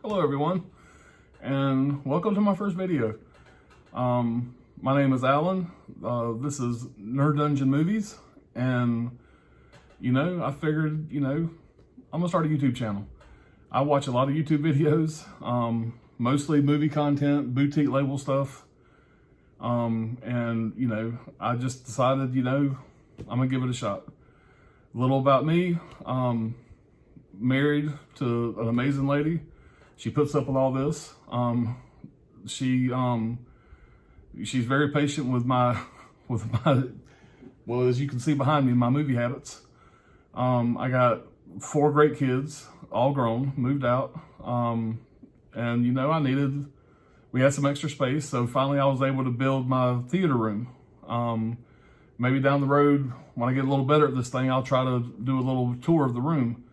Hello everyone, and welcome to my first video. My name is Alan. This is Nerd Dungeon Movies, and I figured, I'm gonna start a YouTube channel. I watch a lot of YouTube videos, mostly movie content, boutique label stuff, and I just decided, I'm gonna give it a shot. A little about me. Married to an amazing lady. She puts up with all this. She's very patient with my, well, as you can see behind me, my movie habits. I got 4 great kids, all grown, moved out. And we had some extra space. So finally I was able to build my theater room. Maybe down the road, when I get a little better at this thing, I'll try to do a little tour of the room.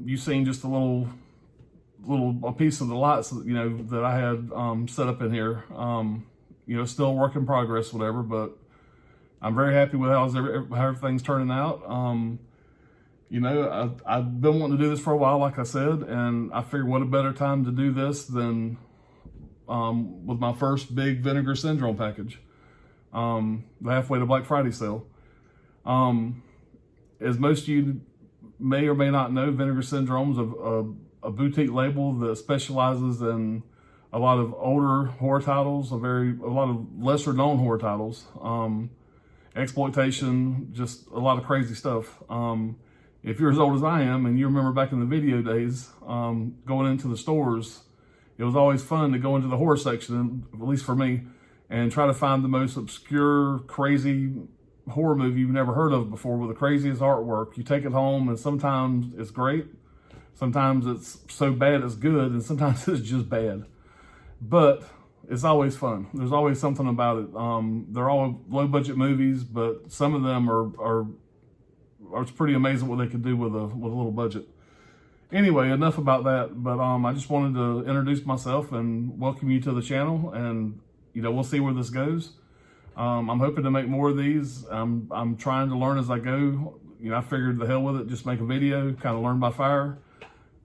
You've seen just a piece of the lights, that I had set up in here. Still a work in progress, whatever, but I'm very happy with how everything's turning out. I've been wanting to do this for a while, like I said, and I figured what a better time to do this than with my first big Vinegar Syndrome package, the halfway to Black Friday sale. As most of you may or may not know, Vinegar Syndrome's a boutique label that specializes in a lot of older horror titles, a lot of lesser known horror titles, exploitation, just a lot of crazy stuff. If you're as old as I am and you remember back in the video days, going into the stores, it was always fun to go into the horror section, at least for me, and try to find the most obscure, crazy horror movie you've never heard of before with the craziest artwork. You take it home and sometimes it's great, sometimes it's so bad it's good, and sometimes it's just bad. But it's always fun. There's always something about it. They're all low budget movies, but some of them are it's pretty amazing what they can do with a little budget. Anyway, enough about that, but I just wanted to introduce myself and welcome you to the channel, and we'll see where this goes. I'm hoping to make more of these. I'm trying to learn as I go. I figured the hell with it, just make a video, kind of learn by fire.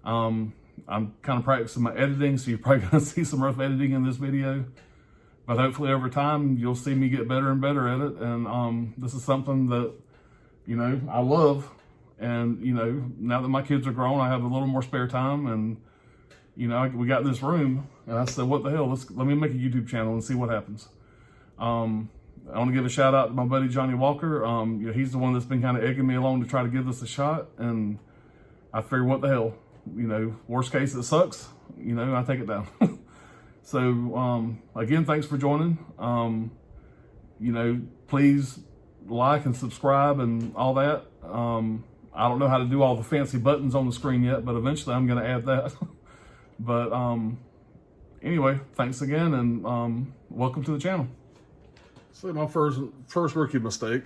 I'm kind of practicing my editing, so you're probably gonna see some rough editing in this video. But hopefully over time, you'll see me get better and better at it. And this is something that, I love. And, now that my kids are grown, I have a little more spare time. And, we got this room. And I said, what the hell, let me make a YouTube channel and see what happens. I want to give a shout out to my buddy Johnny Walker. He's the one that's been kind of egging me along to try to give this a shot, and I figured, what the hell, worst case it sucks, I take it down. So again, thanks for joining. Please like and subscribe and all that. I don't know how to do all the fancy buttons on the screen yet, but eventually I'm going to add that. But anyway, thanks again, and welcome to the channel. So my first rookie mistake,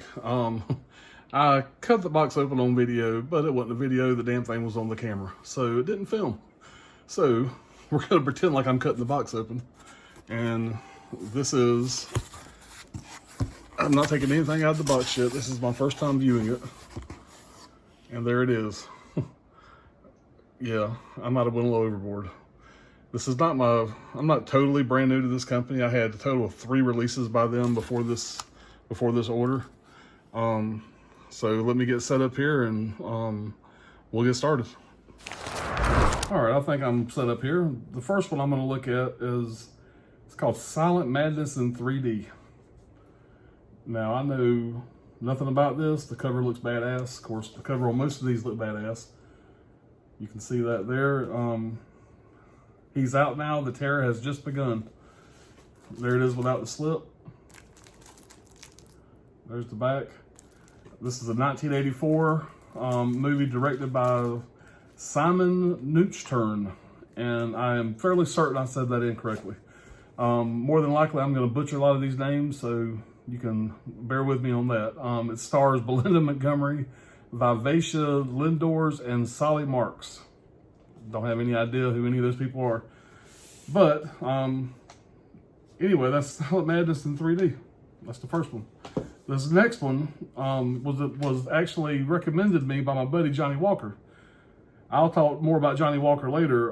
I cut the box open on video, but it wasn't a video, the damn thing was on the camera, so it didn't film. So we're gonna pretend like I'm cutting the box open, and I'm not taking anything out of the box yet. This is my first time viewing it, and there it is. Yeah, I might have went a little overboard. This is I'm not totally brand new to this company. I had a total of 3 releases by them before this order. So let me get set up here and we'll get started. All right, I think I'm set up here. The first one I'm gonna look at it's called Silent Madness in 3D. Now, I know nothing about this. The cover looks badass. Of course, the cover on most of these look badass. You can see that there. He's out now. The terror has just begun. There it is without the slip. There's the back. This is a 1984 movie directed by Simon Neutschturn, and I am fairly certain I said that incorrectly. More than likely, I'm going to butcher a lot of these names, so you can bear with me on that. It stars Belinda Montgomery, Vivacia Lindors, and Sally Marks. Don't have any idea who any of those people are. But anyway, that's Silent Madness in 3D. That's the first one. This next one was actually recommended me by my buddy Johnny Walker. I'll talk more about Johnny Walker later.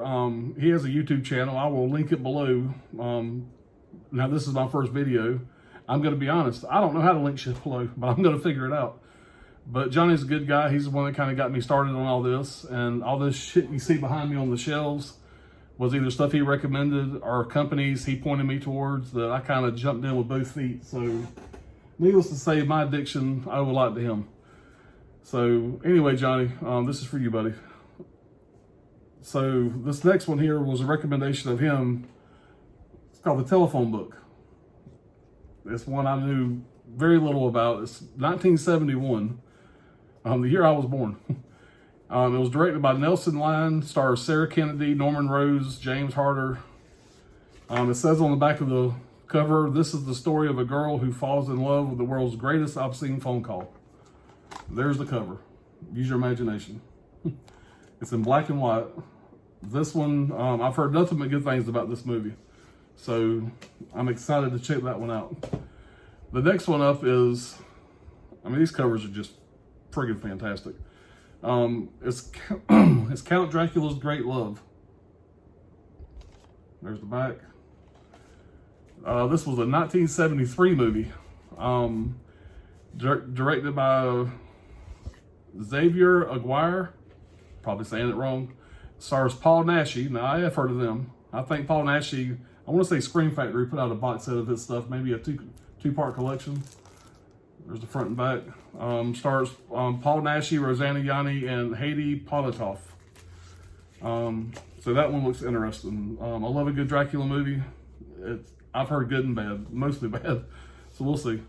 He has a YouTube channel. I will link it below. Now, this is my first video. I'm going to be honest. I don't know how to link shit below, but I'm going to figure it out. But Johnny's a good guy. He's the one that kind of got me started on all this. And all this shit you see behind me on the shelves was either stuff he recommended or companies he pointed me towards that I kind of jumped in with both feet. So, needless to say, my addiction, I owe a lot to him. So, anyway, Johnny, this is for you, buddy. So this next one here was a recommendation of him. It's called The Telephone Book. It's one I knew very little about. It's 1971, the year I was born. It was directed by Nelson Line, stars Sarah Kennedy, Norman Rose, James Harder. It says on the back of the cover, this is the story of a girl who falls in love with the world's greatest obscene phone call. There's the cover. Use your imagination. It's in black and white. This one, I've heard nothing but good things about this movie. So I'm excited to check that one out. The next one up is, I mean, these covers are just friggin' fantastic. It's Count Dracula's Great Love. There's the back. This was a 1973 movie. Directed by Xavier Aguirre. Probably saying it wrong. Stars Paul Naschy. Now, I have heard of them. I think Paul Naschy, I want to say Scream Factory put out a box set of his stuff, maybe a two-part collection. There's the front and back. Stars Paul Naschy, Rosanna Yanni, and Haiti Politoff. So that one looks interesting. I love a good Dracula movie. I've heard good and bad, mostly bad. So we'll see.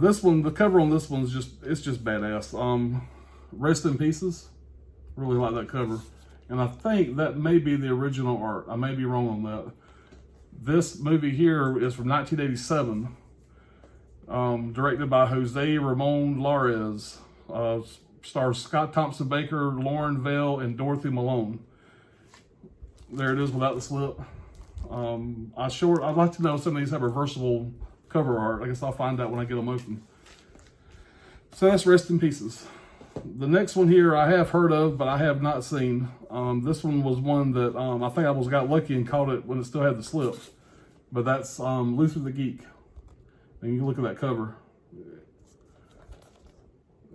This one, the cover on this one is it's just badass. Rest in Pieces. Really like that cover. And I think that may be the original art. I may be wrong on that. This movie here is from 1987. Directed by Jose Ramon Lares. Stars Scott Thompson Baker, Lauren Vale, and Dorothy Malone. There it is without the slip. I'd like to know if some of these have reversible cover art. I guess I'll find out when I get them open. So that's Rest in Pieces. The next one here I have heard of, but I have not seen. This one was one that I think I got lucky and caught it when it still had the slip. But that's Luther the Geek. And you can look at that cover.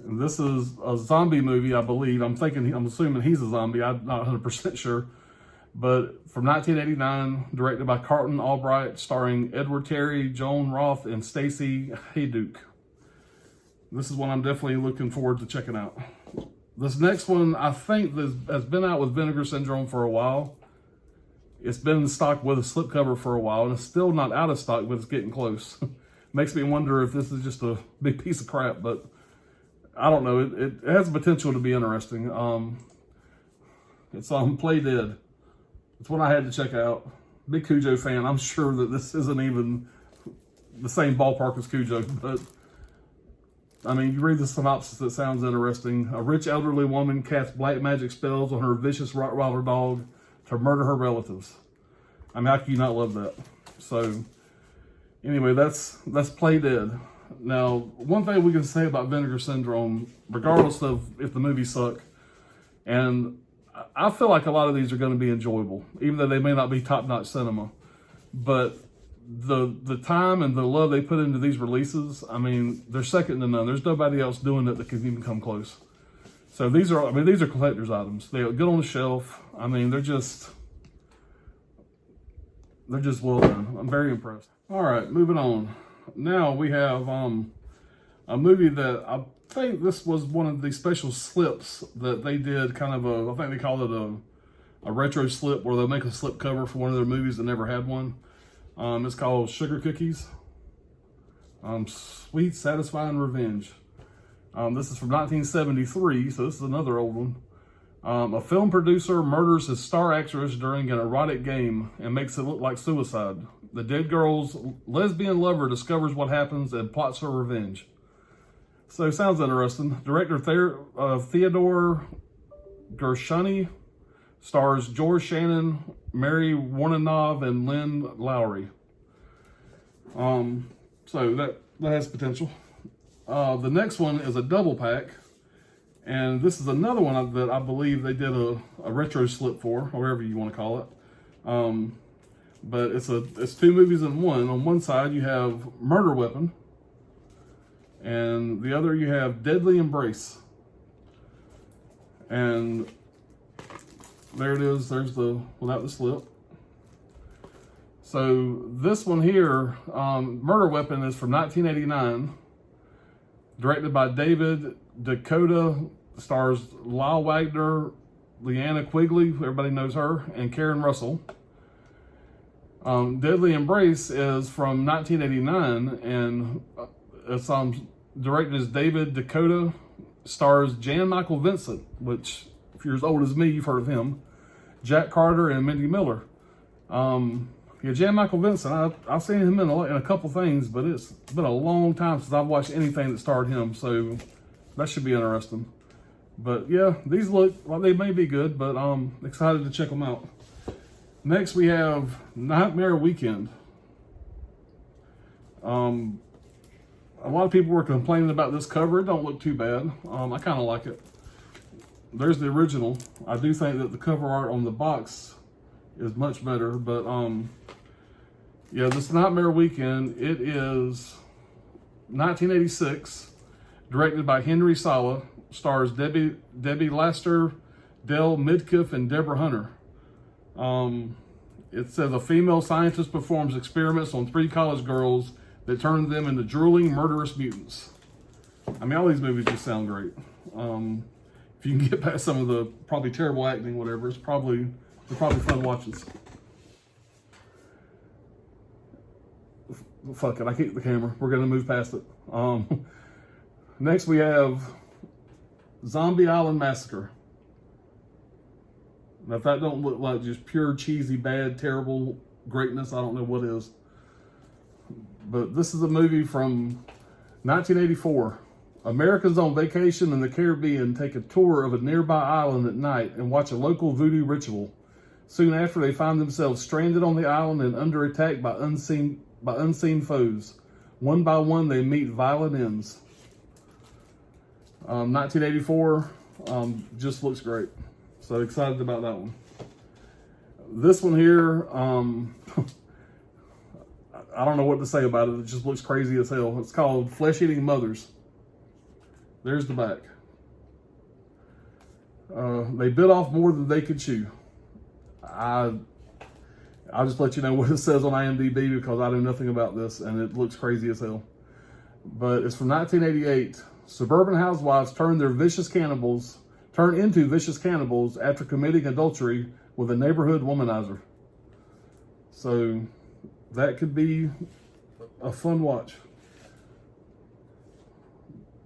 And this is a zombie movie, I believe. I'm assuming he's a zombie. I'm not 100% sure. But from 1989, directed by Carlton Albright, starring Edward Terry, Joan Roth, and Stacey Hayduke. This is one I'm definitely looking forward to checking out. This next one, I think, has been out with Vinegar Syndrome for a while. It's been in stock with a slipcover for a while, and it's still not out of stock, but it's getting close. Makes me wonder if this is just a big piece of crap, but I don't know. It has potential to be interesting. It's Play Dead. It's one I had to check out. Big Cujo fan. I'm sure that this isn't even the same ballpark as Cujo, but I mean, you read the synopsis, it sounds interesting. A rich elderly woman casts black magic spells on her vicious Rottweiler dog to murder her relatives. I mean, how can you not love that? So, anyway, that's Play Dead. Now, one thing we can say about Vinegar Syndrome, regardless of if the movies suck, and I feel like a lot of these are going to be enjoyable, even though they may not be top-notch cinema. But the time and the love they put into these releases, I mean, they're second to none. There's nobody else doing it that can even come close. So these are collector's items. They're good on the shelf. I mean, they're just well done. I'm very impressed. All right, moving on. Now we have a movie that I think this was one of the special slips that they did, kind of I think they call it a retro slip, where they'll make a slip cover for one of their movies that never had one. It's called Sugar Cookies. Sweet Satisfying Revenge. This is from 1973, so this is another old one. A film producer murders his star actress during an erotic game and makes it look like suicide. The dead girl's lesbian lover discovers what happens and plots her revenge. So, sounds interesting. Director Theodore Gershoni. Stars George Shannon, Mary Warnanov, and Lynn Lowry. So that has potential. The next one is a double pack, And this is another one that I believe they did a retro slip for, or whatever you want to call it. But it's two movies in one. On one side you have Murder Weapon, and the other you have Deadly Embrace. And there it is. There's the without the slip. So this one here, Murder Weapon, is from 1989, directed by David Dakota, stars Lyle Wagner, Leanna Quigley, everybody knows her, and Karen Russell. Deadly Embrace is from 1989, and it's directed as David Dakota, stars Jan Michael Vincent, which, if you're as old as me, you've heard of him, Jack Carter, and Mindy Miller. Yeah, Jan Michael Vincent, I've seen him in a couple things, but it's been a long time since I've watched anything that starred him, so that should be interesting. But yeah, these look like they may be good, but I'm excited to check them out. Next, we have Nightmare Weekend. A lot of people were complaining about this cover. It don't look too bad. I kind of like it. There's the original. I do think that the cover art on the box is much better, but yeah, this Nightmare Weekend, it is 1986, directed by Henry Sala, stars Debbie Laster, Dell Midkiff, and Deborah Hunter. It says a female scientist performs experiments on 3 college girls that turn them into drooling, murderous mutants. I mean, all these movies just sound great. If you can get past some of the probably terrible acting, whatever, they're probably fun watches. Fuck it, I keep the camera. We're gonna move past it. Next we have Zombie Island Massacre. Now, if that don't look like just pure cheesy, bad, terrible greatness, I don't know what is. But this is a movie from 1984. Americans on vacation in the Caribbean take a tour of a nearby island at night and watch a local voodoo ritual. Soon after, they find themselves stranded on the island and under attack by unseen foes. One by one, they meet violent ends. 1984, just looks great. So excited about that one. This one here, I don't know what to say about it. It just looks crazy as hell. It's called Flesh Eating Mothers. There's the back. They bit off more than they could chew. I'll just let you know what it says on IMDb because I know nothing about this and it looks crazy as hell. But it's from 1988. Suburban housewives turn into vicious cannibals after committing adultery with a neighborhood womanizer. So that could be a fun watch.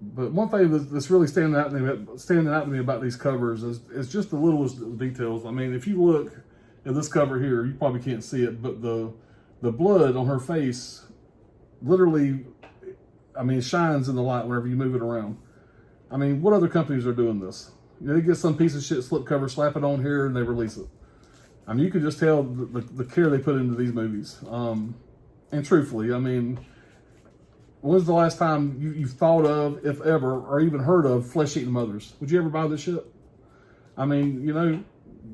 But one thing that's really standing out to me about these covers is just the littlest details. I mean, if you look at this cover here, you probably can't see it, but the blood on her face literally, I mean, shines in the light whenever you move it around. I mean, what other companies are doing this? You know, they get some piece of shit slipcover, slap it on here, and they release it. I mean, you can just tell the care they put into these movies. And truthfully, I mean, when's the last time you've thought of, if ever, or even heard of Flesh Eating Mothers? Would you ever buy this shit? I mean, you know,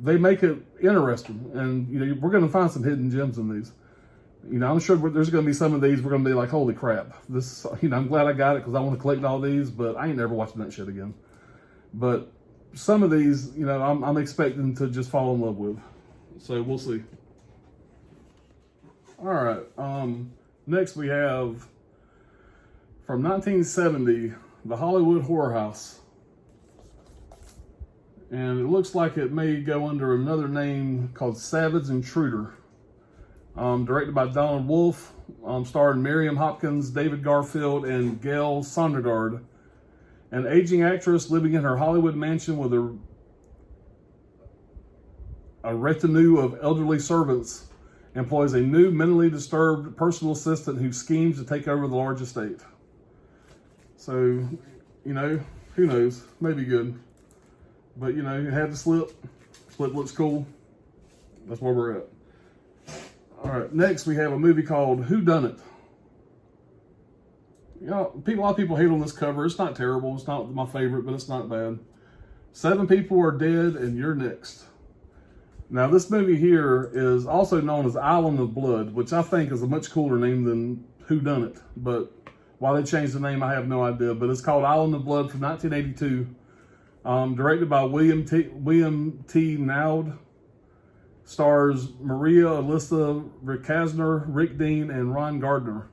they make it interesting, and you know, we're going to find some hidden gems in these. You know, I'm sure there's going to be some of these we're going to be like, holy crap. This, you know, I'm glad I got it because I want to collect all these, but I ain't never watching that shit again. But some of these, you know, I'm expecting to just fall in love with. So we'll see. All right. Next we have from 1970, The Hollywood Horror House. And it looks like it may go under another name called Savage Intruder. Directed by Donald Wolfe, starring Miriam Hopkins, David Garfield, and Gail Sondergaard. An aging actress living in her Hollywood mansion with a retinue of elderly servants employs a new mentally disturbed personal assistant who schemes to take over the large estate. So, you know, who knows? Maybe good. But, you know, it had the slip. Slip looks cool. That's where we're at. All right, next we have a movie called Who Done It? You know, a lot of people hate on this cover. It's not terrible. It's not my favorite, but it's not bad. 7 people are dead and you're next. Now, this movie here is also known as Island of Blood, which I think is a much cooler name than Whodunit. But why they changed the name, I have no idea. But it's called Island of Blood from 1982. Directed by William T. Naud. Stars Maria Alyssa Rikasner, Rick Dean, and Ron Gardner.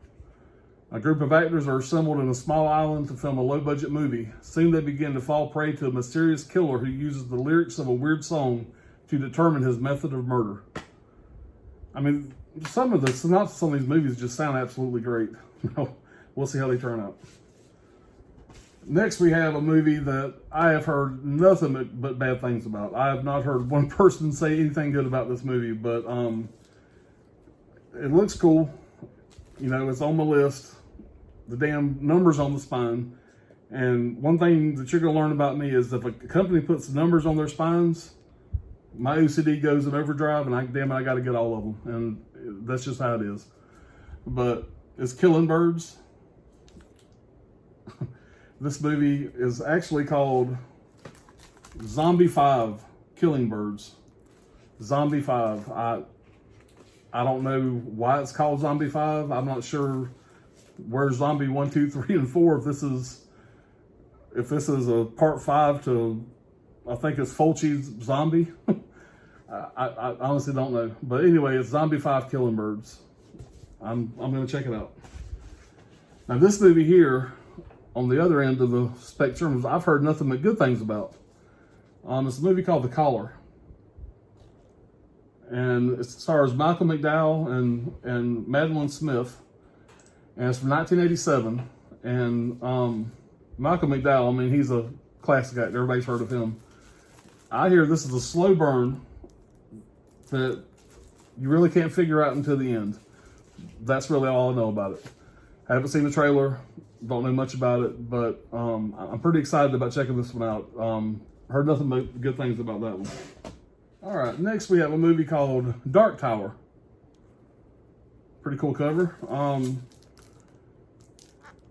A group of actors are assembled in a small island to film a low-budget movie. Soon they begin to fall prey to a mysterious killer who uses the lyrics of a weird song to determine his method of murder. I mean, some of the synopsis on these movies just sound absolutely great. We'll see how they turn out. Next, we have a movie that I have heard nothing but bad things about. I have not heard one person say anything good about this movie, but it looks cool. You know, it's on my list. The damn numbers on the spine. And one thing that you're going to learn about me is if a company puts numbers on their spines, my OCD goes in overdrive, and I got to get all of them. And that's just how it is. But it's Killing Birds. This movie is actually called Zombie 5, Killing Birds. Zombie 5. I don't know why it's called Zombie 5. I'm not sure where Zombie 1, 2, 3, and 4, if this is a part 5 to, I think it's Fulci's Zombie. I honestly don't know. But anyway, it's Zombie 5, Killing Birds. I'm going to check it out. Now, this movie here, on the other end of the spectrum, I've heard nothing but good things about. It's a movie called The Caller. And it stars Malcolm McDowell and Madeline Smith. And it's from 1987. And Malcolm McDowell, I mean, he's a classic actor. Everybody's heard of him. I hear this is a slow burn that you really can't figure out until the end. That's really all I know about it. I haven't seen the trailer. Don't know much about it. But I'm pretty excited about checking this one out. Heard nothing but good things about that one. All right, next we have a movie called Dark Tower. Pretty cool cover.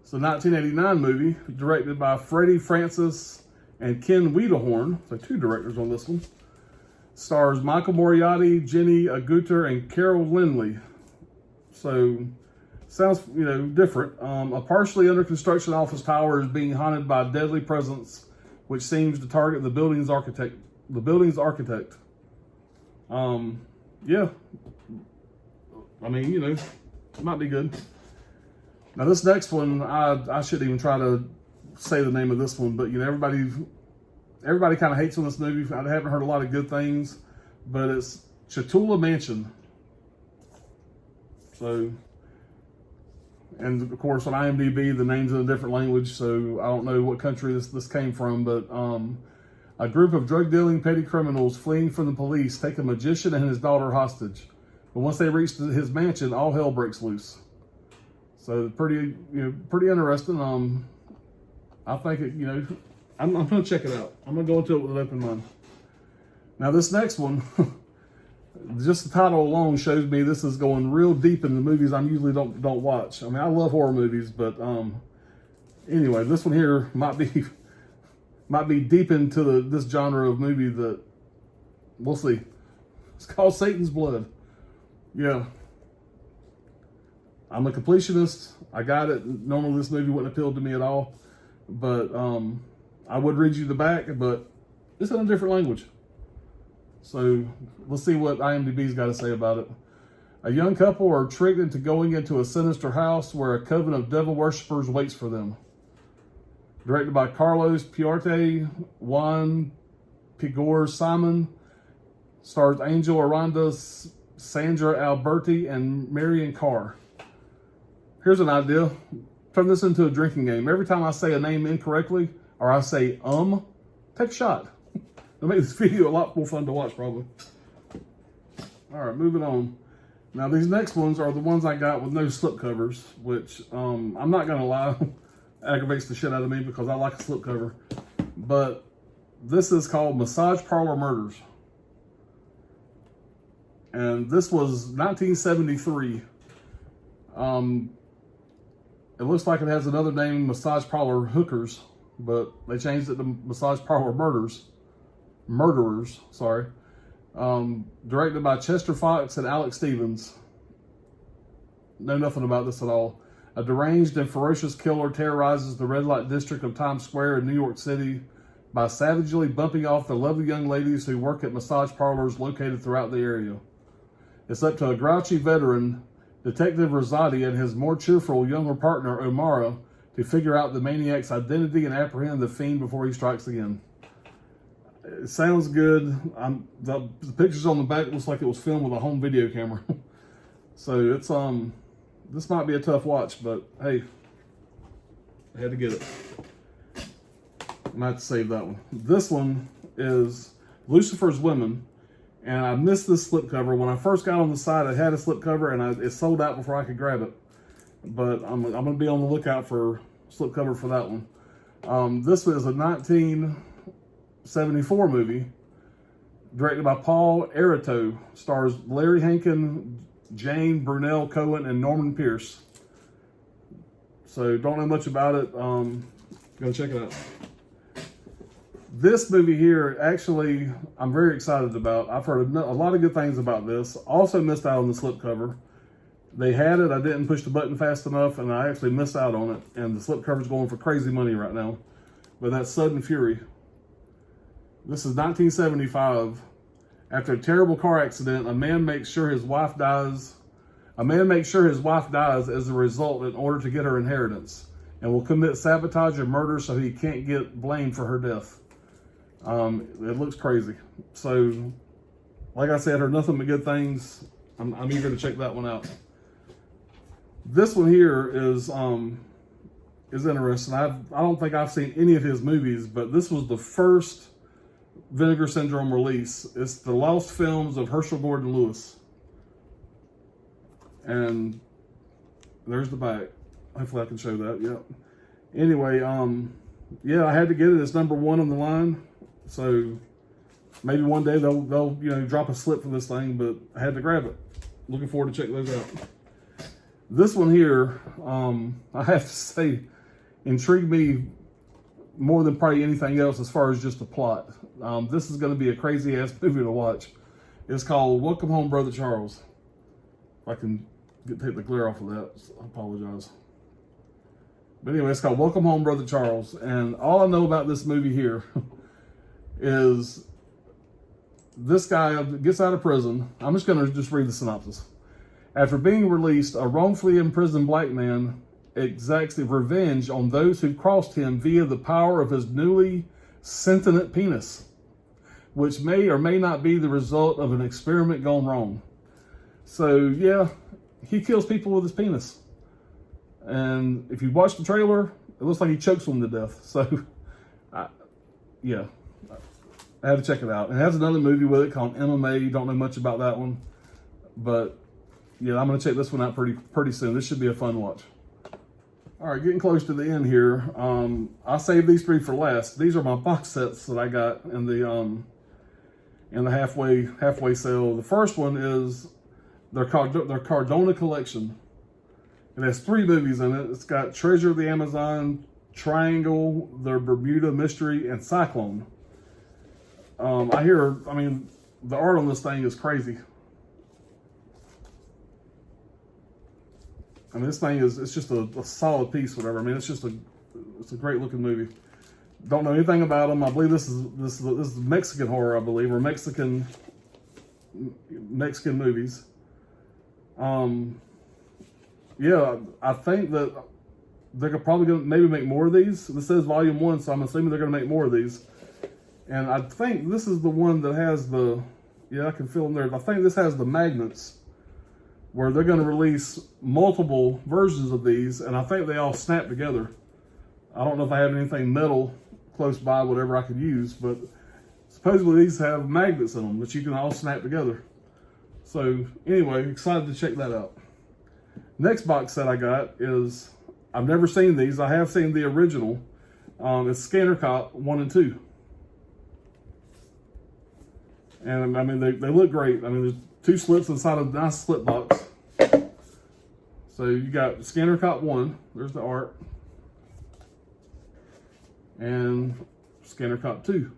It's a 1989 movie directed by Freddie Francis and Ken Wiedehorn. So 2 directors on this one. Stars Michael Moriarty, Jenny Agutter, and Carol Lindley. So sounds, different. A partially under construction office tower is being haunted by a deadly presence, which seems to target the building's architect. Yeah. I mean, it might be good. Now, this next one, I shouldn't even try to say the name of this one, but, everybody kind of hates on this movie. I haven't heard a lot of good things, but it's Chatula Mansion. So, and of course, on IMDb, the name's in a different language, so I don't know what country this came from, but a group of drug-dealing petty criminals fleeing from the police take a magician and his daughter hostage. But once they reach his mansion, all hell breaks loose. So pretty interesting. I think I'm going to check it out. I'm going to go into it with an open mind. Now, this next one, just the title alone shows me this is going real deep in the movies I usually don't watch. I mean, I love horror movies, but anyway, this one here might be deep into this genre of movie that we'll see. It's called Satan's Blood. Yeah. I'm a completionist. I got it. Normally this movie wouldn't appeal to me at all. But I would read you the back, but it's in a different language. So let's see what IMDb's got to say about it. A young couple are tricked into going into a sinister house where a coven of devil worshippers waits for them. Directed by Carlos Puerte, Juan Pigor Simon. Stars Angel Aranda, Sandra Alberti, and Marion Carr. Here's an idea. Turn this into a drinking game. Every time I say a name incorrectly, or I say take a shot. It'll make this video a lot more fun to watch, probably. All right, moving on. Now, these next ones are the ones I got with no slipcovers, which I'm not going to lie, aggravates the shit out of me because I like a slipcover. But this is called Massage Parlor Murders. And this was 1973. It looks like it has another name, Massage Parlor Hookers, but they changed it to Massage Parlor Murders. Murderers, sorry. Directed by Chester Fox and Alex Stevens. Know nothing about this at all. A deranged and ferocious killer terrorizes the red light district of Times Square in New York City by savagely bumping off the lovely young ladies who work at massage parlors located throughout the area. It's up to a grouchy veteran, Detective Rosati, and his more cheerful younger partner, Omara, to figure out the maniac's identity and apprehend the fiend before he strikes again. It sounds good. The pictures on the back looks like it was filmed with a home video camera. So it's this might be a tough watch, but hey, I had to get it. I might have to save that one. This one is Lucifer's Women, and I missed this slipcover. When I first got on the site, it had a slipcover, and it sold out before I could grab it. But I'm going to be on the lookout for slipcover for that one. This was a 1974 movie, directed by Paul Arito, stars Larry Hankin, Jane Brunel Cohen, and Norman Pierce. So don't know much about it. Go check it out. This movie here, actually, I'm very excited about. I've heard a lot of good things about this. Also missed out on the slipcover. They had it, I didn't push the button fast enough, and I actually missed out on it. And the slipcover's going for crazy money right now. But that's Sudden Fury. This is 1975. After a terrible car accident, a man makes sure his wife dies. A man makes sure his wife dies as a result in order to get her inheritance, and will commit sabotage and murder so he can't get blamed for her death. It looks crazy. So, like I said, heard nothing but good things. I'm eager to check that one out. This one here is interesting. I don't think I've seen any of his movies, but this was the first Vinegar Syndrome release. It's the lost films of Herschel Gordon Lewis. And there's the back. Hopefully I can show that. Yep. Anyway, yeah, I had to get it. It's number 1 on the line. So maybe one day they'll drop a slip for this thing, but I had to grab it. Looking forward to checking those out. This one here, I have to say, intrigued me more than probably anything else as far as just the plot. This is going to be a crazy ass movie to watch. It's called Welcome Home, Brother Charles. If I can take the glare off of that, I apologize. But anyway, it's called Welcome Home, Brother Charles. And all I know about this movie here is this guy gets out of prison. I'm just going to read the synopsis. After being released, a wrongfully imprisoned black man exacts revenge on those who crossed him via the power of his newly sentient penis, which may or may not be the result of an experiment gone wrong. So yeah, he kills people with his penis. And if you watch the trailer, it looks like he chokes them to death. So, yeah, I had to check it out. It has another movie with it called MMA. Don't know much about that one. But yeah, I'm going to check this one out pretty soon. This should be a fun watch. All right, getting close to the end here. I saved these 3 for last. These are my box sets that I got in the halfway sale. The first one is their Cardona collection. It has 3 movies in it. It's got Treasure of the Amazon, Triangle, The Bermuda Mystery, and Cyclone. The art on this thing is crazy. I mean, this thing it's just a solid piece, whatever. I mean, it's a great looking movie. Don't know anything about them. I believe this is Mexican horror, I believe, or Mexican movies. Yeah, I think that they're probably going to maybe make more of these. This says volume 1, so I'm assuming they're going to make more of these. And I think this is the one that has I can feel them there. I think this has the magnets where they're going to release multiple versions of these, and I think they all snap together. I don't know if I have anything metal close by, whatever I could use, but supposedly these have magnets in them that you can all snap together. So anyway, excited to check that out. Next box set I got is, I've never seen these. I have seen the original. It's Scanner Cop 1 and 2. And I mean, they look great. I mean, there's 2 slips inside a nice slip box. So you got Scanner Cop 1. There's the art. And Scanner Cop 2.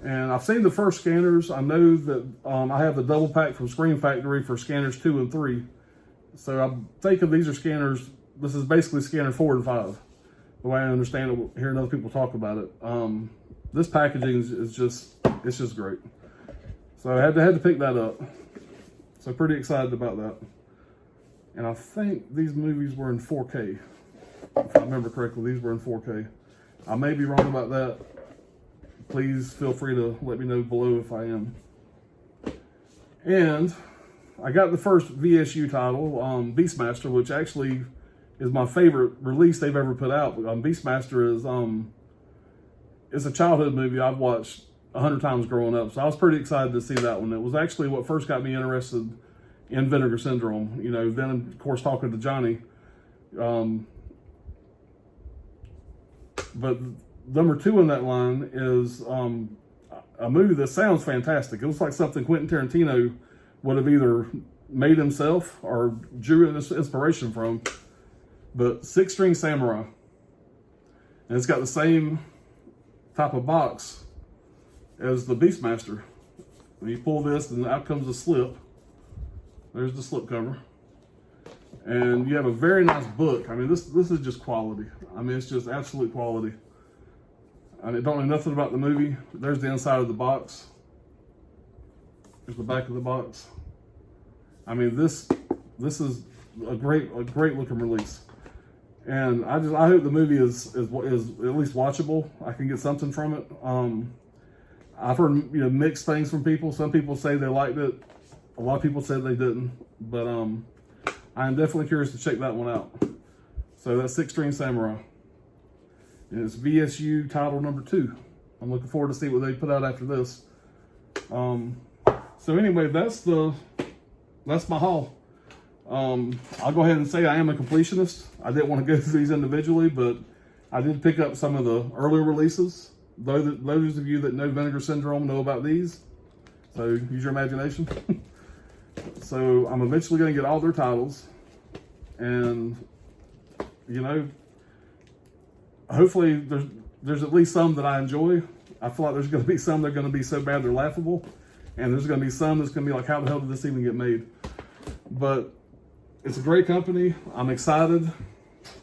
And I've seen the first scanners. I know that I have the double pack from Screen Factory for scanners 2 and 3. So I'm thinking these are scanners. This is basically scanner 4 and 5. The way I understand it, hearing other people talk about it. This packaging is just great. So I had to pick that up. So pretty excited about that. And I think these movies were in 4K. If I remember correctly, these were in 4K. I may be wrong about that. Please feel free to let me know below if I am. And I got the first VSU title, Beastmaster, which actually is my favorite release they've ever put out. Beastmaster is a childhood movie I've watched 100 times growing up, so I was pretty excited to see that one. It was actually what first got me interested in Vinegar Syndrome. You know, then of course talking to Johnny. But number 2 in that line is a movie that sounds fantastic. It looks like something Quentin Tarantino would have either made himself or drew inspiration from. But Six String Samurai. And it's got the same type of box as the Beastmaster. And you pull this and out comes a slip. There's the slip cover. And you have a very nice book. I mean, this is just quality. I mean, it's just absolute quality. I don't know nothing about the movie. There's the inside of the box. There's the back of the box. I mean, this is a great looking release. And I hope the movie is at least watchable. I can get something from it. I've heard mixed things from people. Some people say they liked it. A lot of people said they didn't. But I'm definitely curious to check that one out. So that's Six String Samurai. And it's VSU title number 2. I'm looking forward to see what they put out after this. So anyway, that's my haul. I'll go ahead and say I am a completionist. I didn't want to go through these individually, but I did pick up some of the earlier releases. Those of you that know Vinegar Syndrome know about these. So use your imagination. So I'm eventually going to get all their titles. And, hopefully there's at least some that I enjoy. I feel like there's going to be some that are going to be so bad they're laughable. And there's going to be some that's going to be like, how the hell did this even get made? But it's a great company. I'm excited.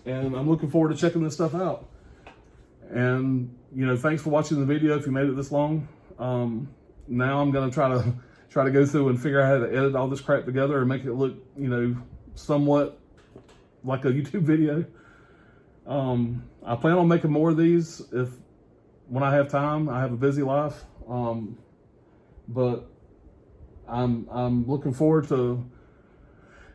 And I'm looking forward to checking this stuff out. And, thanks for watching the video if you made it this long. Now I'm going to try to go through and figure out how to edit all this crap together and make it look, somewhat like a YouTube video. I plan on making more of these when I have time. I have a busy life. But I'm looking forward to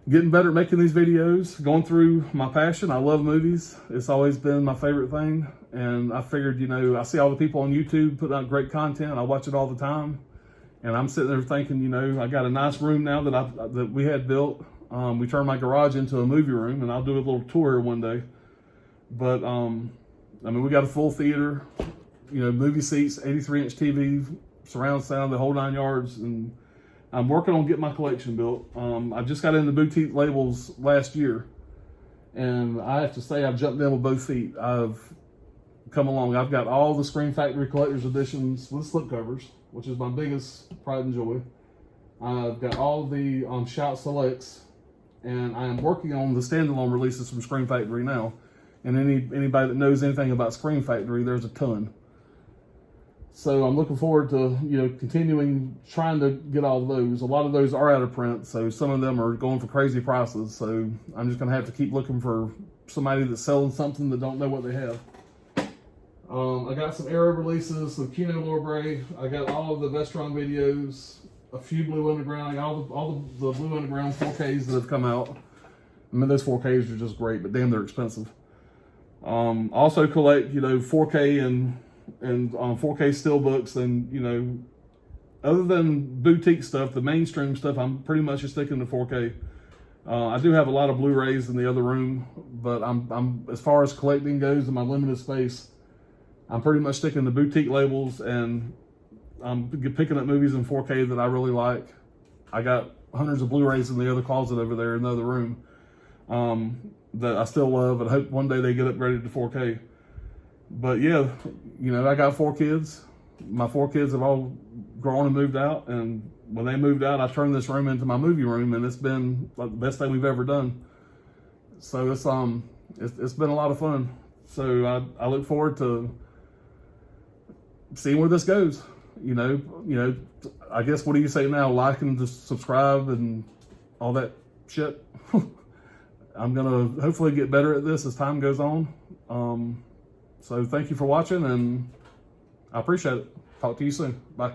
getting better at making these videos, going through my passion. I love movies. It's always been my favorite thing. And I figured, I see all the people on YouTube putting out great content. I watch it all the time. And I'm sitting there thinking, I got a nice room now that we had built. We turned my garage into a movie room, and I'll do a little tour one day. But, we got a full theater, movie seats, 83-inch TV, surround sound, the whole 9 yards. And I'm working on getting my collection built. I just got into boutique labels last year. And I have to say, I've jumped in with both feet. I've come along. I've got all the Screen Factory Collector's Editions with slipcovers, which is my biggest pride and joy. I've got all the Shout Selects, and I am working on the standalone releases from Screen Factory now. And anybody that knows anything about Screen Factory, there's a ton. So I'm looking forward to continuing trying to get all of those. A lot of those are out of print, so some of them are going for crazy prices. So I'm just gonna have to keep looking for somebody that's selling something that don't know what they have. I got some Arrow releases, some Kino Lorbre. I got all of the Vestron videos, a few Blue Underground. I got all the Blue Underground 4Ks that have come out. I mean, those 4Ks are just great, but damn, they're expensive. Also collect, 4K and 4K steelbooks, and other than boutique stuff, the mainstream stuff, I'm pretty much just sticking to 4K. I do have a lot of Blu-rays in the other room, but I'm as far as collecting goes in my limited space, I'm pretty much sticking to boutique labels, and I'm picking up movies in 4K that I really like. I got hundreds of Blu-rays in the other closet over there in the other room that I still love, and hope one day they get upgraded to 4K. But yeah, I got 4 kids. my 4 kids have all grown and moved out, and when they moved out, I turned this room into my movie room, and it's been like the best thing we've ever done. So it's been a lot of fun. So I look forward to seeing where this goes. You know, I guess, what do you say now? Like and just subscribe and all that shit. I'm gonna hopefully get better at this as time goes on. So thank you for watching, and I appreciate it. Talk to you soon. Bye.